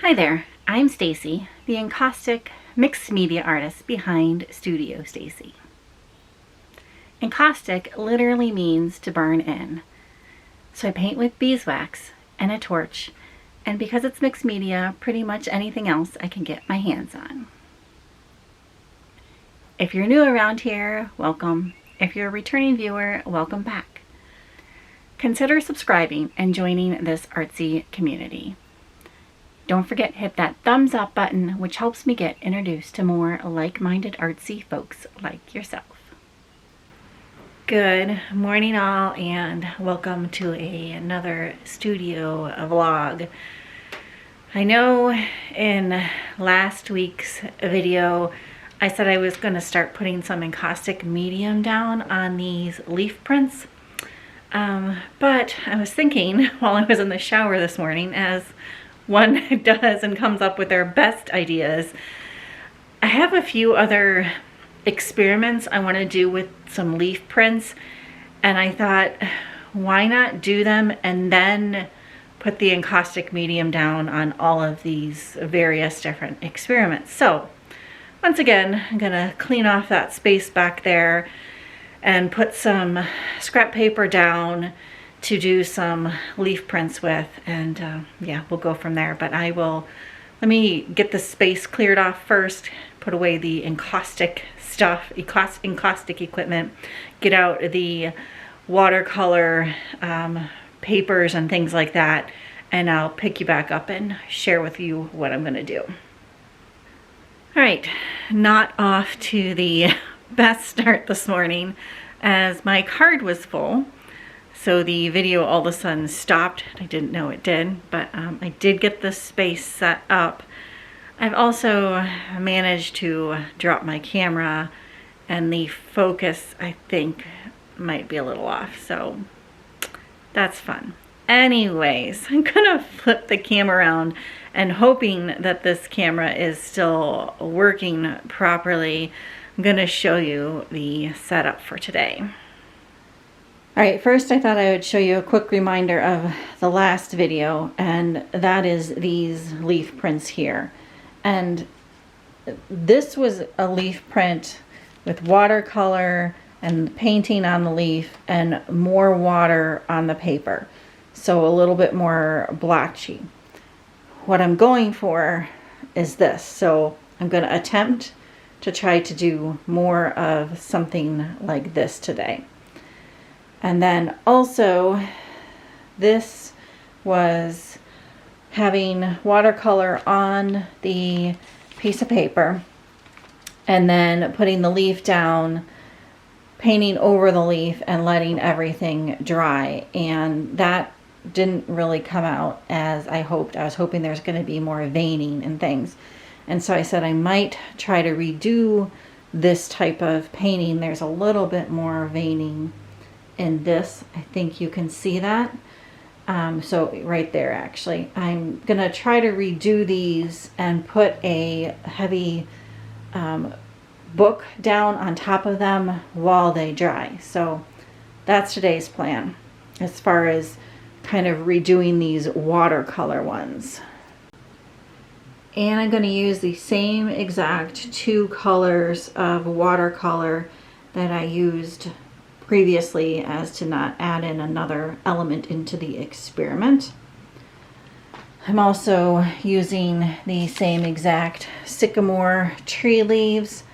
Hi there, I'm Stacy, the encaustic mixed media artist behind Studio Stacy. Encaustic literally means to burn in. So I paint with beeswax and a torch, and because it's mixed media, pretty much anything else I can get my hands on. If you're new around here, welcome. If you're a returning viewer, welcome back. Consider subscribing and joining this artsy community. Don't forget to hit that thumbs up button, which helps me get introduced to more like-minded artsy folks like yourself. Good morning all, and welcome to another studio vlog. I know in last week's video I said I was going to start putting some encaustic medium down on these leaf prints, but I was thinking while I was in the shower this morning, as one does and comes up with their best ideas, I have a few other experiments I want to do with some leaf prints, and I thought, why not do them and then put the encaustic medium down on all of these various different experiments. So once again, I'm gonna clean off that space back there and put some scrap paper down to do some leaf prints with, and yeah, we'll go from there. But let me get the space cleared off first, put away the encaustic stuff, encaustic equipment, get out the watercolor papers and things like that, and I'll pick you back up and share with you what I'm gonna do. All right, not off to the best start this morning, as my card was full. So the video all of a sudden stopped. I didn't know it did, but I did get the space set up. I've also managed to drop my camera, and the focus, I think, might be a little off, so that's fun. Anyways, I'm gonna flip the camera around and hoping that this camera is still working properly, I'm gonna show you the setup for today. All right, first I thought I would show you a quick reminder of the last video, and that is these leaf prints here. And this was a leaf print with watercolor and painting on the leaf and more water on the paper. So a little bit more blotchy. What I'm going for is this. So I'm going to attempt to try to do more of something like this today. And then also, this was having watercolor on the piece of paper and then putting the leaf down, painting over the leaf and letting everything dry. And that didn't really come out as I hoped. I was hoping there's going to be more veining and things. And so I said I might try to redo this type of painting. There's a little bit more veining in this. I think you can see that. So right there, actually. I'm going to try to redo these and put a heavy book down on top of them while they dry. So that's today's plan as far as kind of redoing these watercolor ones. And I'm going to use the same exact two colors of watercolor that I used previously, as to not add in another element into the experiment. I'm also using the same exact sycamore tree leaves,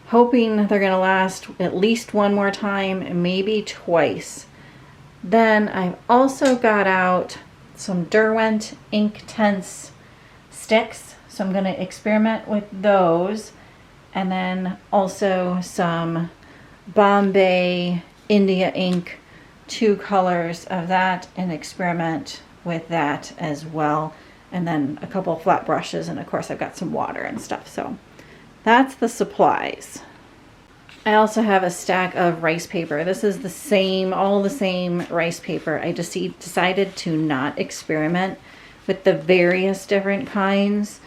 hoping they're going to last at least one more time, maybe twice. Then I've also got out some Derwent Inktense sticks, so I'm going to experiment with those, and then also some Bombay India ink, two colors of that, and experiment with that as well. And then a couple of flat brushes, and of course I've got some water and stuff. So that's the supplies. I also have a stack of rice paper. This is the same, all the same rice paper. I just decided to not experiment with the various different kinds,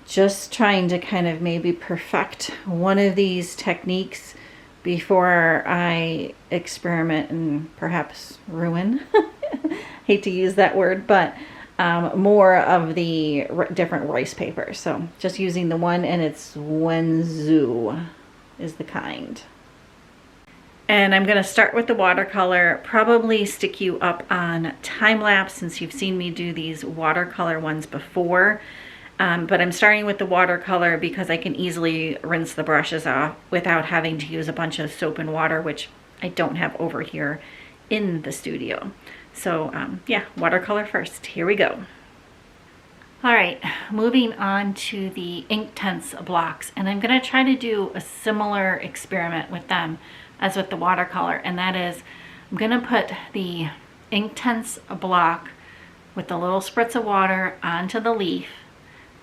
just trying to kind of maybe perfect one of these techniques before I experiment and perhaps ruin. Hate to use that word, but more of the different rice papers. So just using the one, and it's Wenzu is the kind. And I'm going to start with the watercolor, probably stick you up on time lapse since you've seen me do these watercolor ones before. But I'm starting with the watercolor because I can easily rinse the brushes off without having to use a bunch of soap and water, which I don't have over here in the studio. So yeah, watercolor first. Here we go. All right, moving on to the Inktense blocks, and I'm going to try to do a similar experiment with them as with the watercolor, and that is I'm going to put the Inktense block with a little spritz of water onto the leaf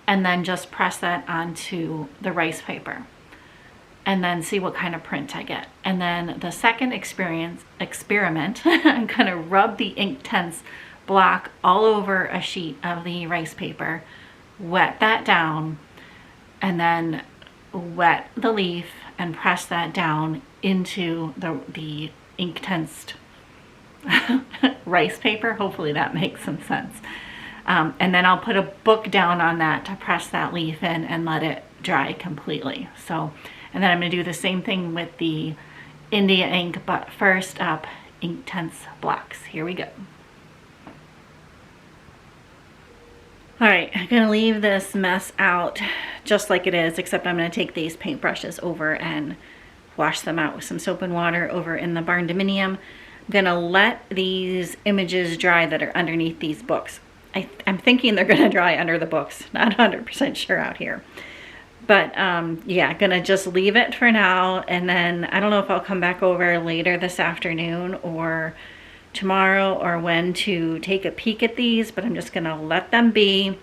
and then just press that onto the rice paper and then see what kind of print I get. And then the second experiment, I'm going to rub the Inktense block all over a sheet of the rice paper, wet that down, and then wet the leaf and press that down into the Inktense rice paper. Hopefully that makes some sense. And then I'll put a book down on that to press that leaf in and let it dry completely. So, and then I'm going to do the same thing with the India ink, but first up, Inktense blocks. Here we go. All right, I'm going to leave this mess out just like it is, except I'm going to take these paintbrushes over and wash them out with some soap and water over in the barn dominium. I'm going to let these images dry that are underneath these books. I'm thinking they're going to dry under the books, not 100% sure out here. But yeah, going to just leave it for now, and then I don't know if I'll come back over later this afternoon or tomorrow or when to take a peek at these, but I'm just going to let them be,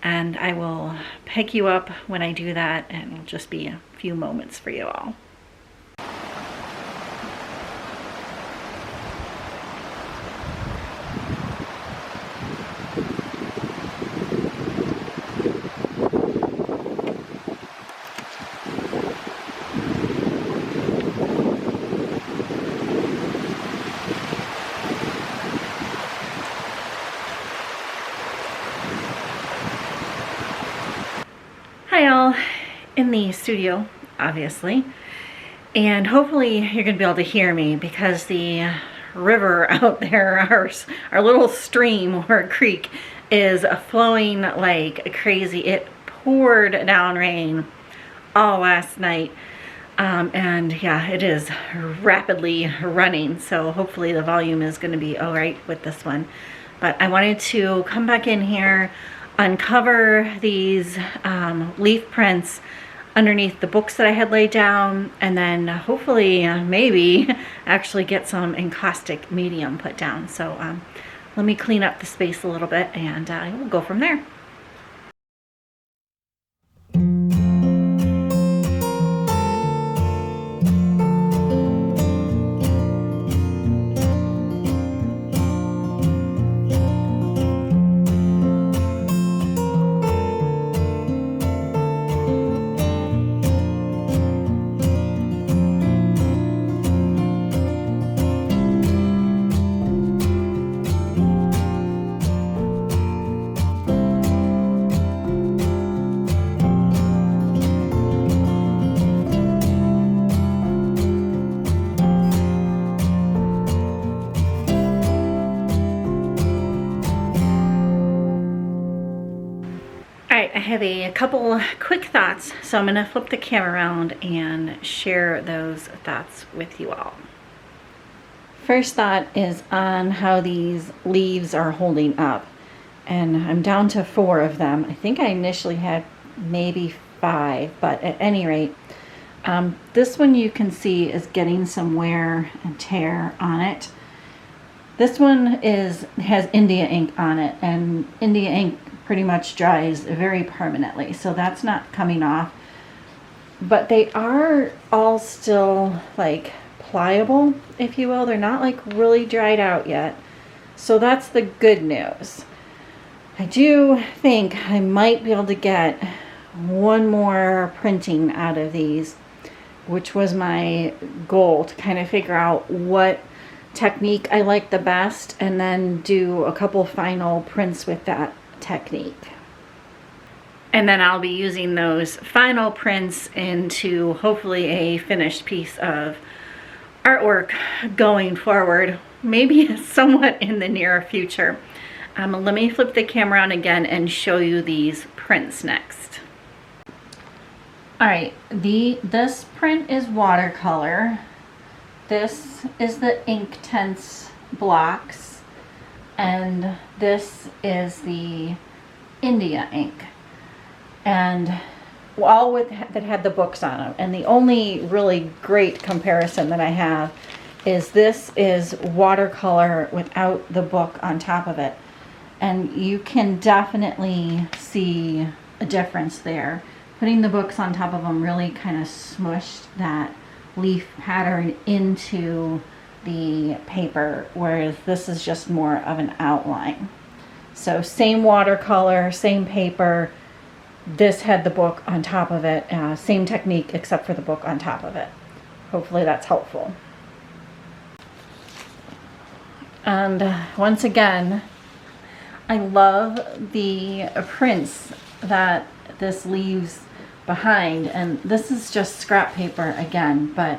and I will pick you up when I do that, and it'll just be a few moments for you all. Hi all, in the studio, obviously, and hopefully you're going to be able to hear me because the river out there, our little stream or creek, is flowing like crazy. It poured down rain all last night, and yeah, it is rapidly running, so hopefully the volume is going to be all right with this one. But I wanted to come back in here, uncover these leaf prints underneath the books that I had laid down, and then hopefully maybe actually get some encaustic medium put down. So let me clean up the space a little bit, and we'll go from there. I have a couple quick thoughts, so I'm going to flip the camera around and share those thoughts with you all. First thought is on how these leaves are holding up, and I'm down to 4 of them. I think I initially had maybe 5, but at any rate, this one you can see is getting some wear and tear on it. This one has India ink on it, and India ink pretty much dries very permanently, so that's not coming off. But they are all still like pliable, if you will. They're not like really dried out yet, so that's the good news. I do think I might be able to get one more printing out of these, which was my goal, to kind of figure out what technique I like the best, and then do a couple final prints with that technique. And then I'll be using those final prints into hopefully a finished piece of artwork going forward, maybe somewhat in the near future. Let me flip the camera on again and show you these prints next. All right, this print is watercolor. This is the Inktense blocks, and this is the India ink, and all with that had the books on them. And the only really great comparison that I have is this is watercolor without the book on top of it, and you can definitely see a difference there. Putting the books on top of them really kind of smushed that leaf pattern into the paper, whereas this is just more of an outline. So same watercolor, same paper. This had the book on top of it, same technique except for the book on top of it. Hopefully that's helpful. And once again, I love the prints that this leaves behind, and this is just scrap paper again, but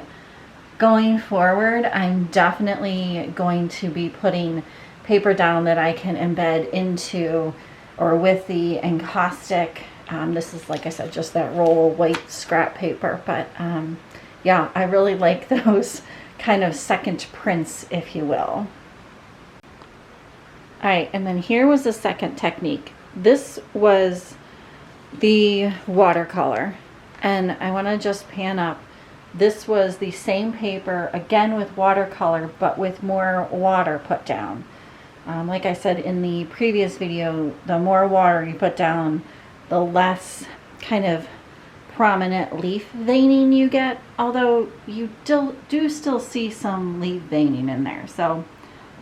going forward I'm definitely going to be putting paper down that I can embed into or with the encaustic. This is, like I said, just that roll of white scrap paper, but yeah, I really like those kind of second prints, if you will. All right, and then here was the second technique. This was the watercolor, and I want to just pan up. This was the same paper again with watercolor, but with more water put down. Like I said in the previous video, the more water you put down, the less kind of prominent leaf veining you get, although you do still see some leaf veining in there, so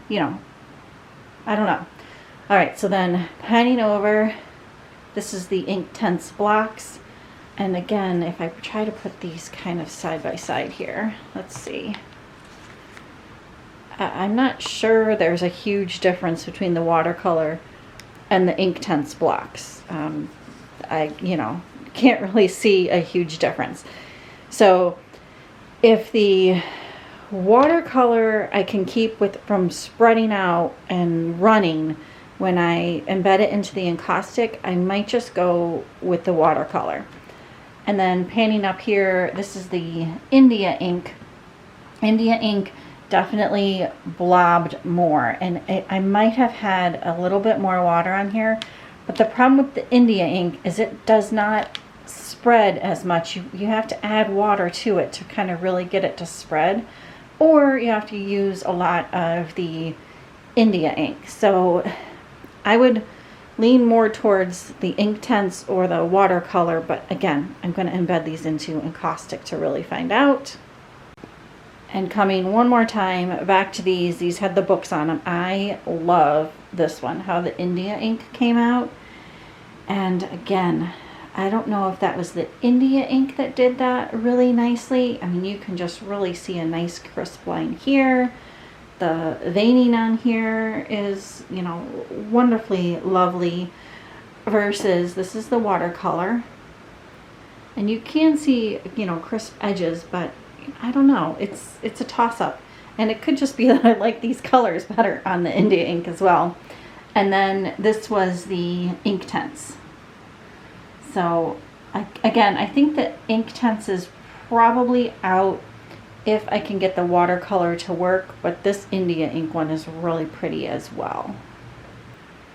you know, I don't know. All right, so then panning over, this is the Inktense blocks. And again, if I try to put these kind of side by side here, let's see. I'm not sure there's a huge difference between the watercolor and the Inktense blocks. I can't really see a huge difference. So if the watercolor I can keep from spreading out and running, when I embed it into the encaustic, I might just go with the watercolor. And then panning up here, this is the India ink. India ink definitely blobbed more, and I might have had a little bit more water on here, but the problem with the India ink is it does not spread as much. You have to add water to it to kind of really get it to spread, or you have to use a lot of the India ink. So I would lean more towards the Inktense or the watercolor, but again, I'm going to embed these into encaustic to really find out. And coming one more time back to these had the books on them. I love this one, how the India ink came out. And again, I don't know if that was the India ink that did that really nicely. I mean, you can just really see a nice crisp line here. The veining on here is, you know, wonderfully lovely, versus this is the watercolor. And you can see, you know, crisp edges, but I don't know, it's a toss-up. And it could just be that I like these colors better on the India ink as well. And then this was the Inktense. So again, I think that Inktense is probably out if I can get the watercolor to work, but this India ink one is really pretty as well.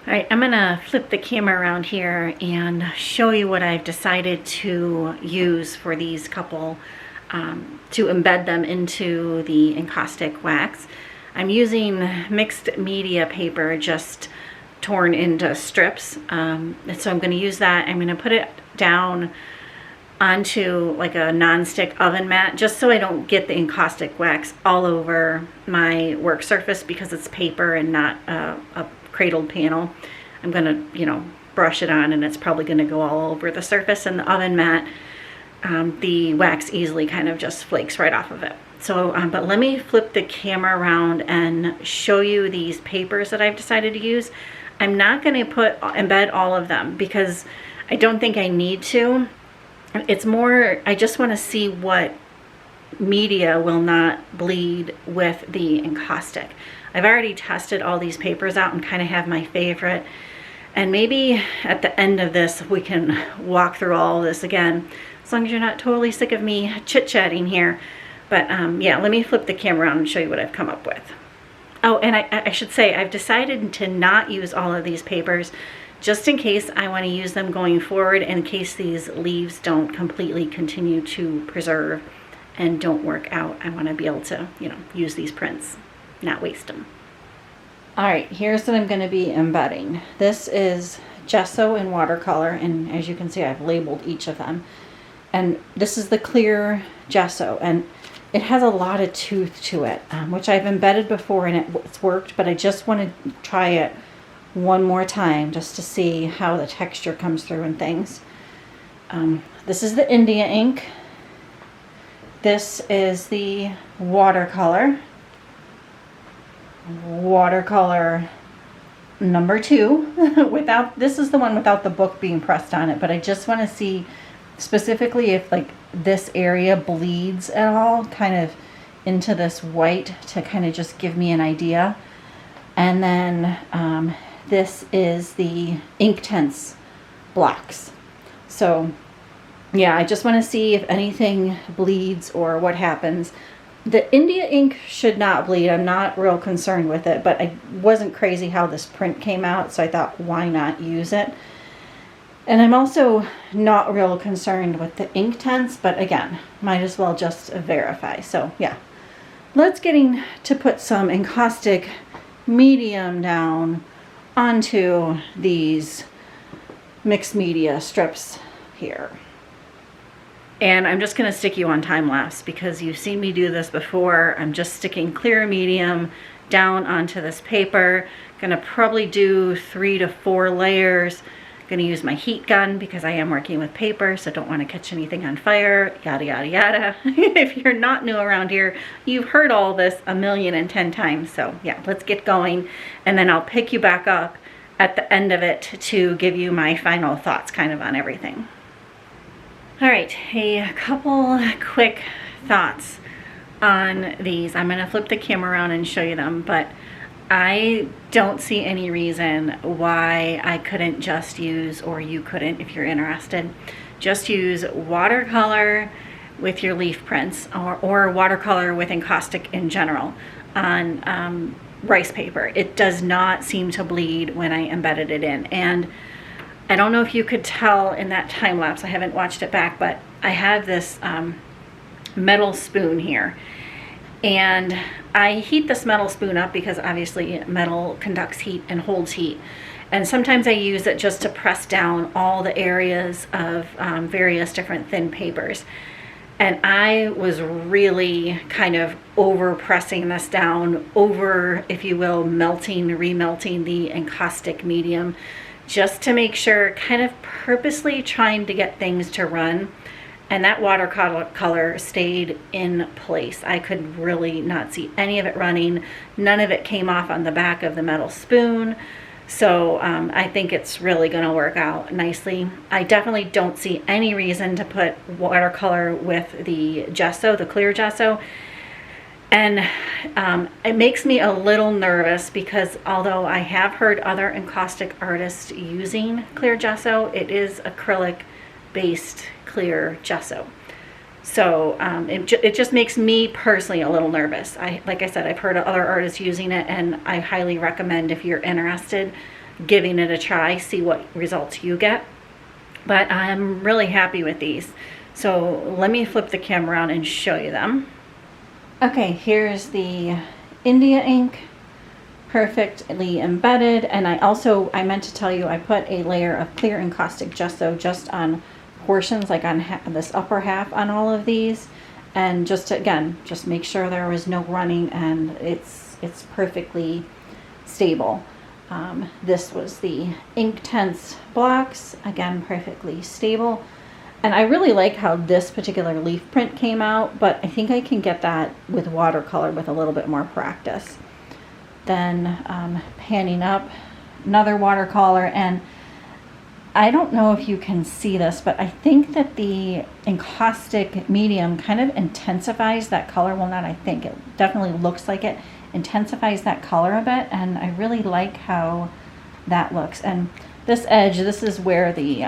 All right, I'm gonna flip the camera around here and show you what I've decided to use for these couple, to embed them into the encaustic wax. I'm using mixed media paper, just torn into strips. And so I'm gonna use that. I'm gonna put it down onto like a non-stick oven mat, just so I don't get the encaustic wax all over my work surface, because it's paper and not a cradled panel. I'm gonna, you know, brush it on, and it's probably gonna go all over the surface. And the oven mat, the wax easily kind of just flakes right off of it. So, but let me flip the camera around and show you these papers that I've decided to use. I'm not going to embed all of them because I don't think I need to. It's more, I just want to see what media will not bleed with the encaustic. I've already tested all these papers out and kind of have my favorite. And maybe at the end of this, we can walk through all of this again, as long as you're not totally sick of me chit-chatting here. But yeah, let me flip the camera around and show you what I've come up with. Oh, and I should say, I've decided to not use all of these papers just in case I want to use them going forward, in case these leaves don't completely continue to preserve and don't work out. I want to be able to, you know, use these prints, not waste them. All right, here's what I'm going to be embedding. This is gesso and watercolor, and as you can see, I've labeled each of them. And this is the clear gesso, and it has a lot of tooth to it, which I've embedded before and it's worked, but I just want to try it one more time just to see how the texture comes through and things. This is the India ink. This is the watercolor. Watercolor number 2. This is the one without the book being pressed on it, but I just want to see specifically if like this area bleeds at all kind of into this white to kind of just give me an idea. And then this is the Inktense blocks. So yeah, I just want to see if anything bleeds or what happens. The India ink should not bleed. I'm not real concerned with it, but I wasn't crazy how this print came out, so I thought, why not use it? And I'm also not real concerned with the Inktense, but again, might as well just verify. So yeah, let's get to put some encaustic medium down onto these mixed media strips here. And I'm just going to stick you on time lapse because you've seen me do this before. I'm just sticking clear medium down onto this paper. Going to probably do 3 to 4 layers. Going to use my heat gun because I am working with paper, so don't want to catch anything on fire, yada yada yada. If you're not new around here, you've heard all this 1,010 times. So yeah, let's get going, and then I'll pick you back up at the end of it to give you my final thoughts kind of on everything. All right, a couple quick thoughts on these. I'm going to flip the camera around and show you them, but I don't see any reason why I couldn't just use, or you couldn't if you're interested, just use watercolor with your leaf prints or watercolor with encaustic in general on rice paper. It does not seem to bleed when I embedded it in. And I don't know if you could tell in that time lapse, I haven't watched it back, but I have this metal spoon here. And I heat this metal spoon up because obviously metal conducts heat and holds heat. And sometimes I use it just to press down all the areas of various different thin papers. And I was really kind of over pressing this down, over, if you will, remelting the encaustic medium, just to make sure, kind of purposely trying to get things to run. And that watercolor stayed in place. I could really not see any of it running. None of it came off on the back of the metal spoon. So I think it's really gonna work out nicely. I definitely don't see any reason to put watercolor with the gesso, the clear gesso. And it makes me a little nervous because although I have heard other encaustic artists using clear gesso, it is acrylic based clear gesso. So it just makes me personally a little nervous. Like I said, I've heard of other artists using it, and I highly recommend, if you're interested, giving it a try, see what results you get. But I'm really happy with these. So let me flip the camera around and show you them. Okay, here's the India ink, perfectly embedded. And I meant to tell you, I put a layer of clear encaustic gesso just on portions, like on this upper half on all of these, and just to, again, just make sure there was no running and it's perfectly stable. This was the Inktense blocks, again perfectly stable. And I really like how this particular leaf print came out, but I think I can get that with watercolor with a little bit more practice. Then panning up, another watercolor, and I don't know if you can see this, but I think that the encaustic medium kind of intensifies that color. Well, not I think, it definitely looks like it intensifies that color a bit, and I really like how that looks. And this edge, this is where the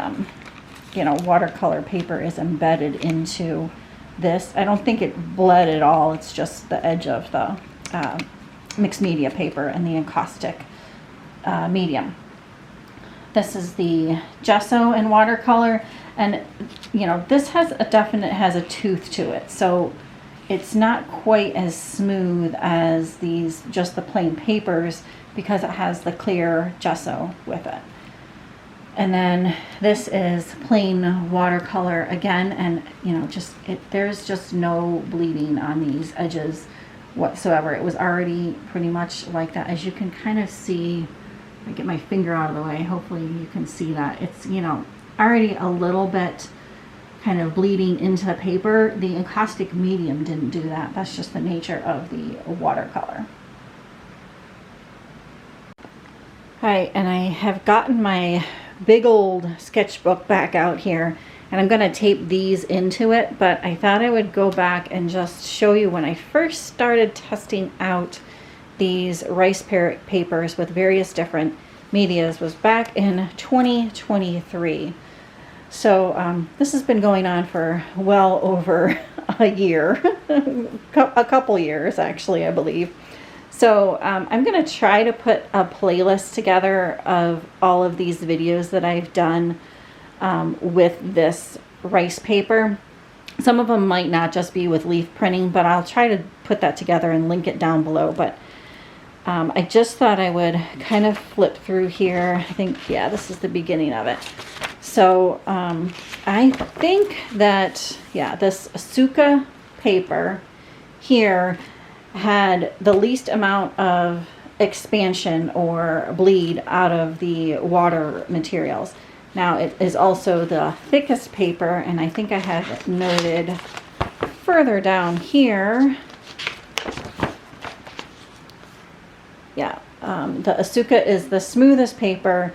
you know, watercolor paper is embedded into this. I don't think it bled at all. It's just the edge of the mixed media paper and the encaustic medium. This is the gesso and watercolor, and you know, this has a tooth to it, so it's not quite as smooth as these, just the plain papers, because it has the clear gesso with it. And then this is plain watercolor again, and you know, there's just no bleeding on these edges whatsoever. It was already pretty much like that, as you can kind of see. I get my finger out of the way, hopefully you can see that. It's, you know, already a little bit kind of bleeding into the paper. The encaustic medium didn't do that. That's just the nature of the watercolor. Alright, and I have gotten my big old sketchbook back out here, and I'm going to tape these into it, but I thought I would go back and just show you when I first started testing out these rice parrot papers with various different medias was back in 2023. So this has been going on for well over a year, a couple years actually, I believe. So I'm going to try to put a playlist together of all of these videos that I've done with this rice paper. Some of them might not just be with leaf printing, but I'll try to put that together and link it down below. But I just thought I would kind of flip through here. I think, yeah, this is the beginning of it. So I think that, yeah, this Asuka paper here had the least amount of expansion or bleed out of the water materials. Now it is also the thickest paper, and I think I have it noted further down here. Yeah, the Asuka is the smoothest paper,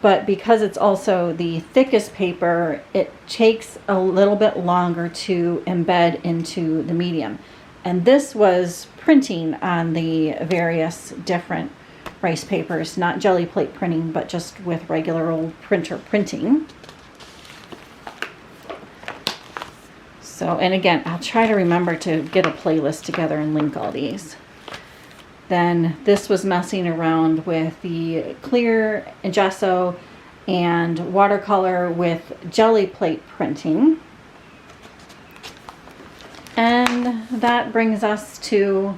but because it's also the thickest paper, it takes a little bit longer to embed into the medium. And this was printing on the various different rice papers, not jelly plate printing, but just with regular old printer printing. So, and again, I'll try to remember to get a playlist together and link all these. Then this was messing around with the clear gesso and watercolor with jelly plate printing. And that brings us to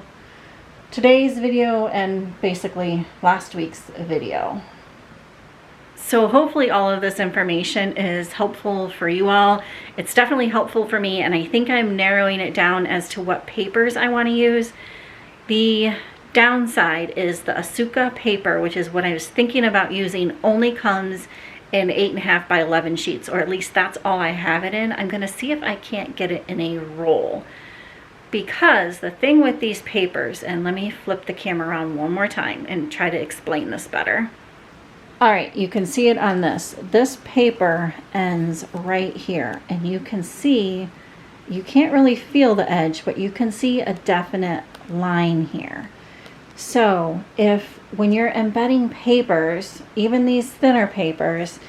today's video and basically last week's video. So hopefully all of this information is helpful for you all. It's definitely helpful for me, and I think I'm narrowing it down as to what papers I want to use. The downside is the Asuka paper, which is what I was thinking about using, only comes in 8.5 by 11 sheets, or at least that's all I have it in. I'm going to see if I can't get it in a roll, because the thing with these papers, and let me flip the camera around one more time and try to explain this better. All right, you can see it on this. This paper ends right here, and you can see, you can't really feel the edge, but you can see a definite line here. So if, when you're embedding papers, even these thinner papers,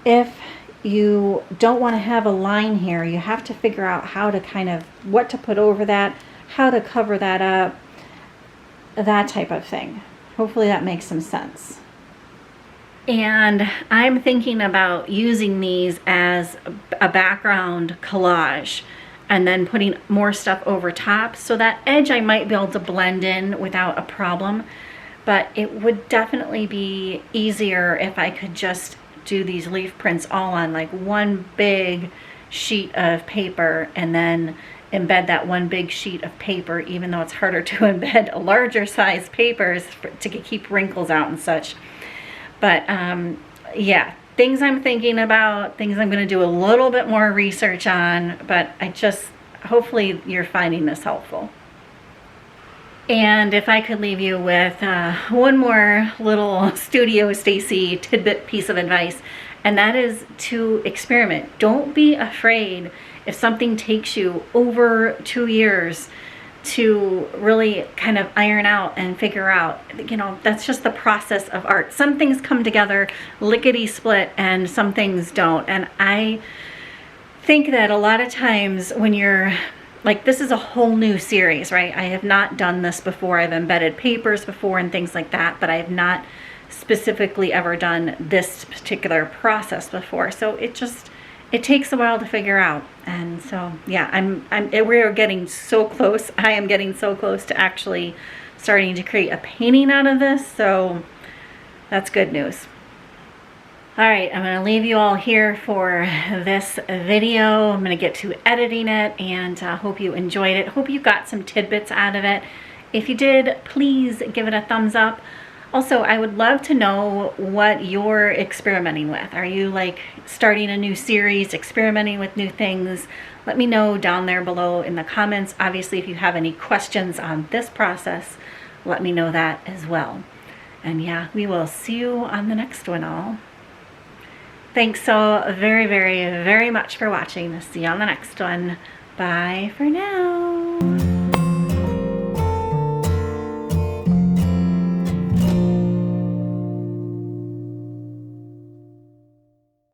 if you don't want to have a line here, you have to figure out how to kind of, what to put over that, how to cover that up, that type of thing. Hopefully that makes some sense. And I'm thinking about using these as a background collage, and then putting more stuff over top, so that edge I might be able to blend in without a problem. But it would definitely be easier if I could just do these leaf prints all on like one big sheet of paper, and then embed that one big sheet of paper, even though it's harder to embed a larger size papers to keep wrinkles out and such. But yeah, things I'm thinking about, things I'm going to do a little bit more research on, but hopefully you're finding this helpful. And if I could leave you with one more little Studio Stacy tidbit piece of advice, and that is to experiment. Don't be afraid if something takes you over 2 years to really kind of iron out and figure out, you know, that's just the process of art. Some things come together lickety split and some things don't. And I think that a lot of times when you're like, this is a whole new series, right? I have not done this before. I've embedded papers before and things like that, but I have not specifically ever done this particular process before. So it takes a while to figure out. And so, yeah, we're getting so close. I am getting so close to actually starting to create a painting out of this. So that's good news. All right, I'm gonna leave you all here for this video. I'm gonna get to editing it, and hope you enjoyed it. Hope you got some tidbits out of it. If you did, please give it a thumbs up. Also, I would love to know what you're experimenting with. Are you like starting a new series, experimenting with new things? Let me know down there below in the comments. Obviously, if you have any questions on this process, let me know that as well. And yeah, we will see you on the next one all. Thanks so very, very, very much for watching. See you on the next one. Bye for now.